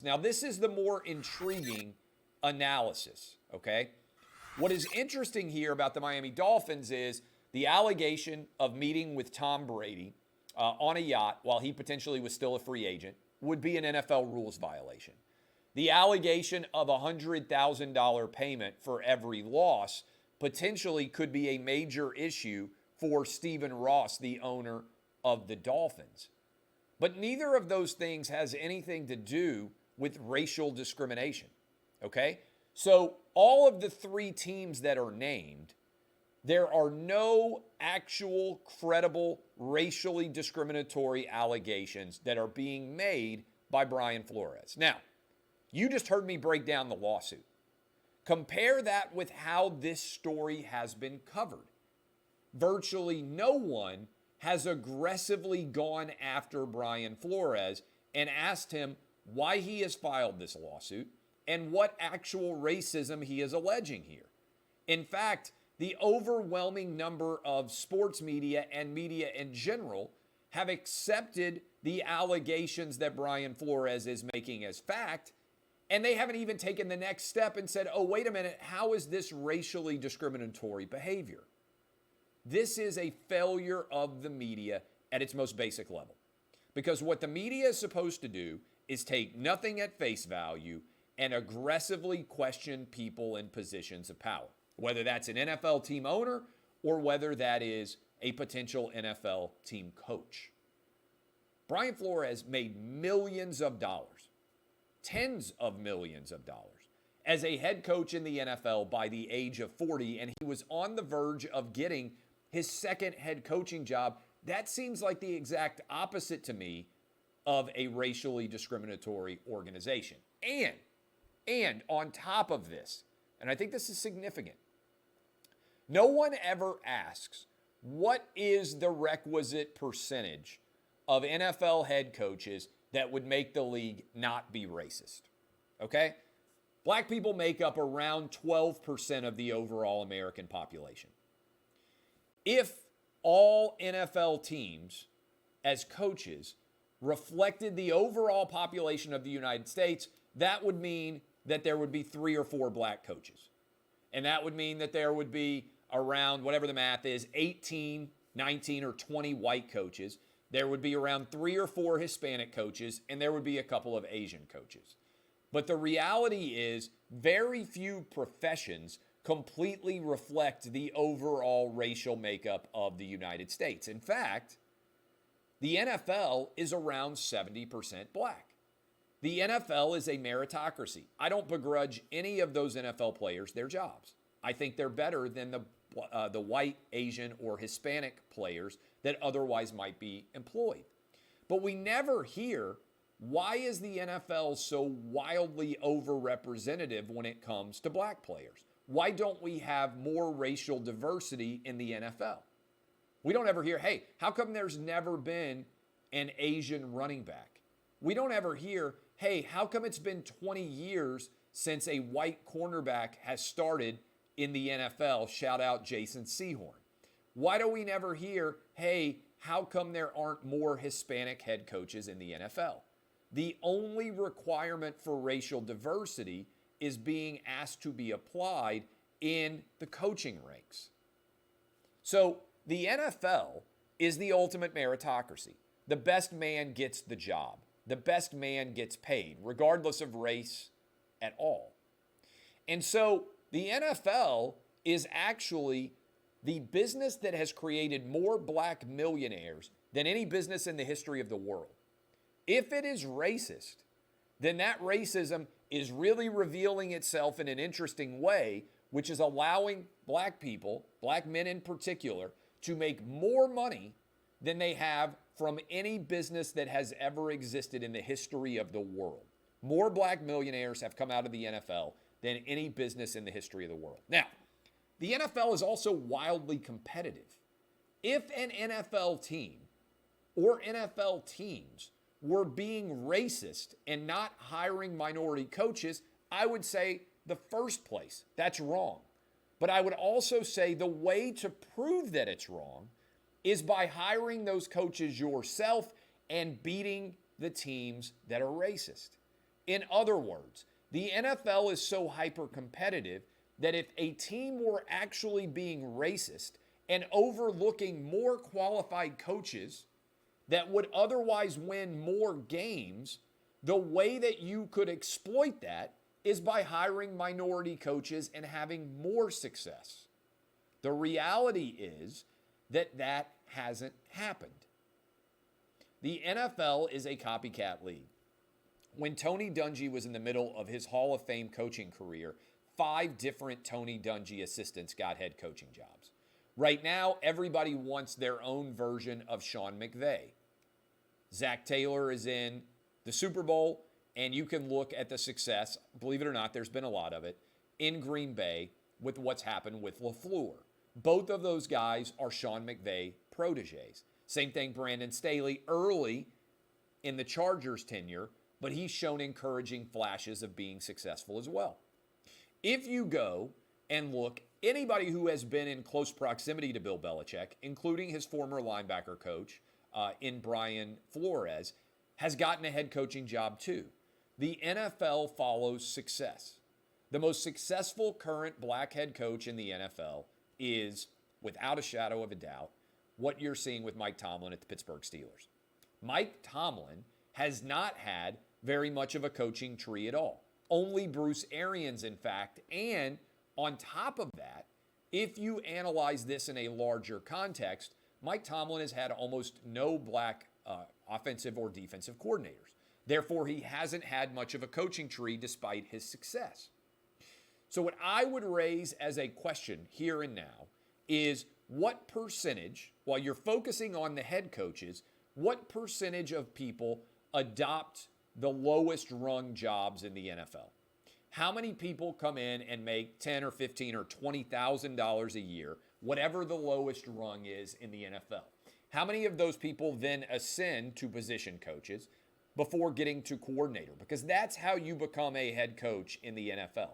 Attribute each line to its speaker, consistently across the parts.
Speaker 1: Now, this is the more intriguing analysis, okay? What is interesting here about the Miami Dolphins is the allegation of meeting with Tom Brady on a yacht while he potentially was still a free agent would be an NFL rules violation. The allegation of a $100,000 payment for every loss potentially could be a major issue for Stephen Ross, the owner of the Dolphins. But neither of those things has anything to do with racial discrimination, okay? So all of the three teams that are named, there are no actual credible racially discriminatory allegations that are being made by Brian Flores. Now, you just heard me break down the lawsuit. Compare that with how this story has been covered. Virtually no one has aggressively gone after Brian Flores and asked him why he has filed this lawsuit and what actual racism he is alleging here. In fact, the overwhelming number of sports media and media in general have accepted the allegations that Brian Flores is making as fact, and they haven't even taken the next step and said, oh, wait a minute, how is this racially discriminatory behavior? This is a failure of the media at its most basic level. Because what the media is supposed to do is take nothing at face value and aggressively question people in positions of power, whether that's an NFL team owner or whether that is a potential NFL team coach. Brian Flores made millions of dollars, tens of millions of dollars, as a head coach in the NFL by the age of 40, and he was on the verge of getting his second head coaching job. That seems like the exact opposite to me of a racially discriminatory organization. And on top of this, and I think this is significant, no one ever asks what is the requisite percentage of NFL head coaches that would make the league not be racist. Okay? Black people make up around 12% of the overall American population. If all NFL teams as coaches reflected the overall population of the United States, that would mean that there would be 3 or 4 black coaches. And that would mean that there would be around, whatever the math is, 18, 19, or 20 white coaches. There would be around 3 or 4 Hispanic coaches, and there would be a couple of Asian coaches. But the reality is very few professions completely reflect the overall racial makeup of the United States. In fact, the NFL is around 70% black. The NFL is a meritocracy. I don't begrudge any of those NFL players their jobs. I think they're better than the white, Asian, or Hispanic players that otherwise might be employed. But we never hear, why is the NFL so wildly overrepresentative when it comes to black players? Why don't we have more racial diversity in the NFL? We don't ever hear, hey, how come there's never been an Asian running back? We don't ever hear, hey, how come it's been 20 years since a white cornerback has started in the NFL? Shout out Jason Sehorn. Why do we never hear, hey, how come there aren't more Hispanic head coaches in the NFL? The only requirement for racial diversity is being asked to be applied in the coaching ranks. So the NFL is the ultimate meritocracy. The best man gets the job. The best man gets paid, regardless of race at all. And so the NFL is actually the business that has created more black millionaires than any business in the history of the world. If it is racist, then that racism is really revealing itself in an interesting way, which is allowing black people, black men in particular, to make more money than they have from any business that has ever existed in the history of the world. More black millionaires have come out of the NFL than any business in the history of the world. Now, the NFL is also wildly competitive. If an NFL team or NFL teams were being racist and not hiring minority coaches, I would say the first place, that's wrong. But I would also say the way to prove that it's wrong is by hiring those coaches yourself and beating the teams that are racist. In other words, the NFL is so hyper-competitive that if a team were actually being racist and overlooking more qualified coaches that would otherwise win more games, the way that you could exploit that is by hiring minority coaches and having more success. The reality is that that hasn't happened. The NFL is a copycat league. When Tony Dungy was in the middle of his Hall of Fame coaching career, 5 different Tony Dungy assistants got head coaching jobs. Right now, everybody wants their own version of Sean McVay. Zach Taylor is in the Super Bowl, and you can look at the success, believe it or not, there's been a lot of it, in Green Bay with what's happened with LaFleur. Both of those guys are Sean McVay proteges. Same thing, Brandon Staley, early in the Chargers tenure, but he's shown encouraging flashes of being successful as well. If you go and look, anybody who has been in close proximity to Bill Belichick, including his former linebacker coach in Brian Flores, has gotten a head coaching job too. The NFL follows success. The most successful current black head coach in the NFL is, without a shadow of a doubt, what you're seeing with Mike Tomlin at the Pittsburgh Steelers. Mike Tomlin has not had very much of a coaching tree at all. Only Bruce Arians, in fact. And on top of that, if you analyze this in a larger context, Mike Tomlin has had almost no black offensive or defensive coordinators. Therefore, he hasn't had much of a coaching tree despite his success. So what I would raise as a question here and now is what percentage, while you're focusing on the head coaches, what percentage of people adopt the lowest rung jobs in the NFL? How many people come in and make $10 or $15 or $20,000 a year, whatever the lowest rung is in the NFL? How many of those people then ascend to position coaches before getting to coordinator? Because that's how you become a head coach in the NFL.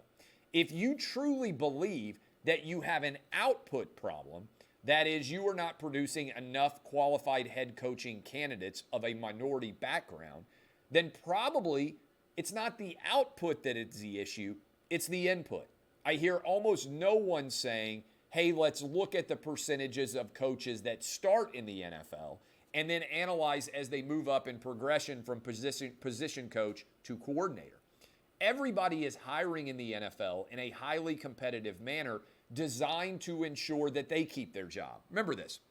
Speaker 1: If you truly believe that you have an output problem, that is, you are not producing enough qualified head coaching candidates of a minority background, then probably it's not the output that is the issue, it's the input. I hear almost no one saying, hey, let's look at the percentages of coaches that start in the NFL and then analyze as they move up in progression from position coach to coordinator. Everybody is hiring in the NFL in a highly competitive manner designed to ensure that they keep their job. Remember this.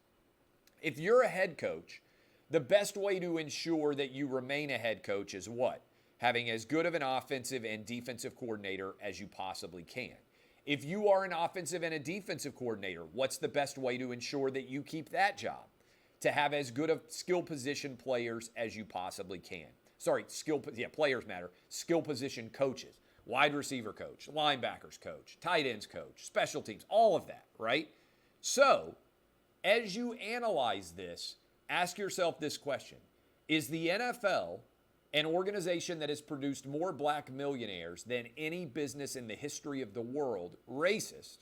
Speaker 1: If you're a head coach, the best way to ensure that you remain a head coach is what? Having as good of an offensive and defensive coordinator as you possibly can. If you are an offensive and a defensive coordinator, what's the best way to ensure that you keep that job? To have as good of skill position players as you possibly can. Players matter. Skill position coaches, wide receiver coach, linebackers coach, tight ends coach, special teams, all of that, right? So, as you analyze this, ask yourself this question. Is the NFL an organization that has produced more black millionaires than any business in the history of the world racist?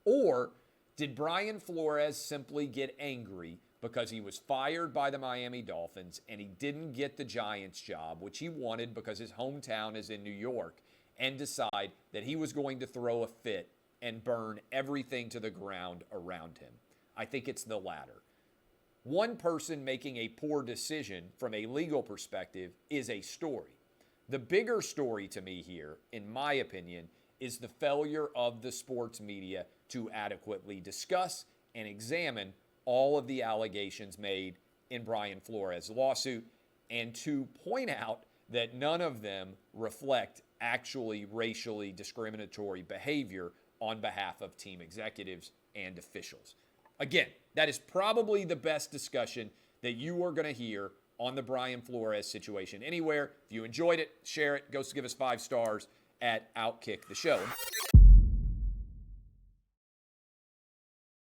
Speaker 1: Or did Brian Flores simply get angry because he was fired by the Miami Dolphins and he didn't get the Giants job, which he wanted because his hometown is in New York, and decide that he was going to throw a fit and burn everything to the ground around him? I think it's the latter. One person making a poor decision from a legal perspective is a story. The bigger story to me here, in my opinion, is the failure of the sports media to adequately discuss and examine all of the allegations made in Brian Flores' lawsuit, and to point out that none of them reflect actually racially discriminatory behavior on behalf of team executives and officials. Again, that is probably the best discussion that you are going to hear on the Brian Flores situation anywhere. If you enjoyed it, share it. Go give us 5 stars at Outkick the show.